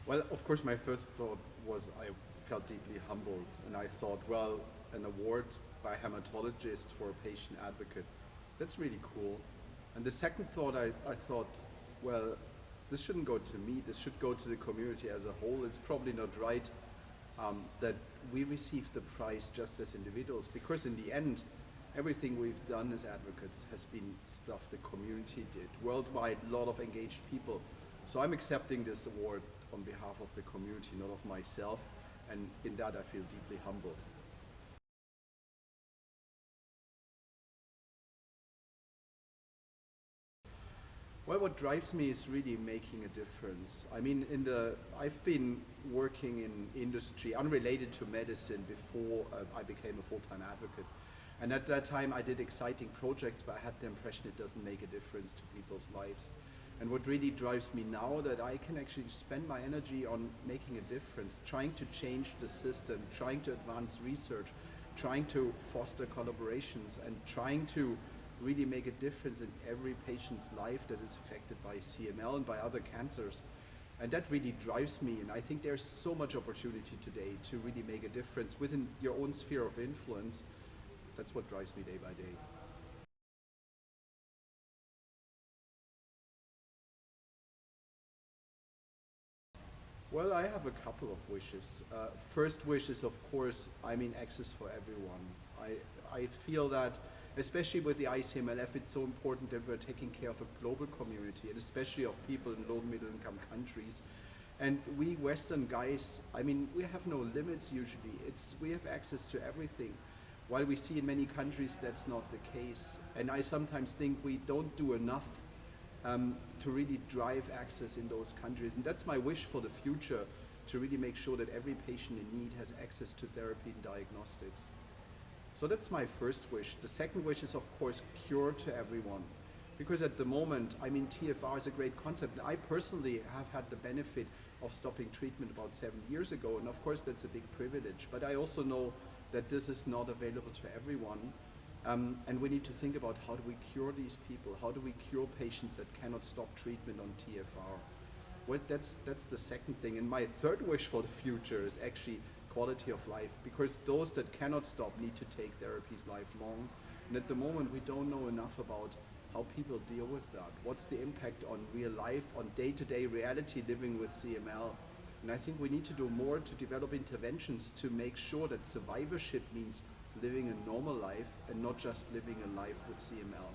Well, of course, my first thought was I felt deeply humbled, and I thought, well, an award by a hematologist for a patient advocate, that's really cool. And the second thought, I thought, well, this shouldn't go to me, this should go to the community as a whole. It's probably not right that we receive the prize just as individuals, because in the end, everything we've done as advocates has been stuff the community did. Worldwide, a lot of engaged people. So I'm accepting this award on behalf of the community, not of myself, and in that I feel deeply humbled. Well, what drives me is really making a difference. I mean, I've been working in industry unrelated to medicine before I became a full-time advocate. And at that time I did exciting projects, but I had the impression it doesn't make a difference to people's lives. And what really drives me now, that I can actually spend my energy on making a difference, trying to change the system, trying to advance research, trying to foster collaborations, and trying to really make a difference in every patient's life that is affected by CML and by other cancers. And that really drives me, and I think there's so much opportunity today to really make a difference within your own sphere of influence. That's what drives me day by day. Well, I have a couple of wishes. First wish is, of course, access for everyone. I feel that, especially with the iCMLf, it's so important that we're taking care of a global community, and especially of people in low middle income countries. And we Western guys, we have no limits usually. We have access to everything. While we see in many countries that's not the case. And I sometimes think we don't do enough to really drive access in those countries. And that's my wish for the future, to really make sure that every patient in need has access to therapy and diagnostics. So that's my first wish. The second wish is, of course, cure to everyone. Because at the moment, TFR is a great concept. I personally have had the benefit of stopping treatment about 7 years ago, and of course that's a big privilege. But I also know that this is not available to everyone. And we need to think about, how do we cure these people? How do we cure patients that cannot stop treatment on TFR? Well, that's the second thing. And my third wish for the future is actually quality of life, because those that cannot stop need to take therapies lifelong. And at the moment, we don't know enough about how people deal with that. What's the impact on real life, on day-to-day reality living with CML? And I think we need to do more to develop interventions to make sure that survivorship means living a normal life and not just living a life with CML.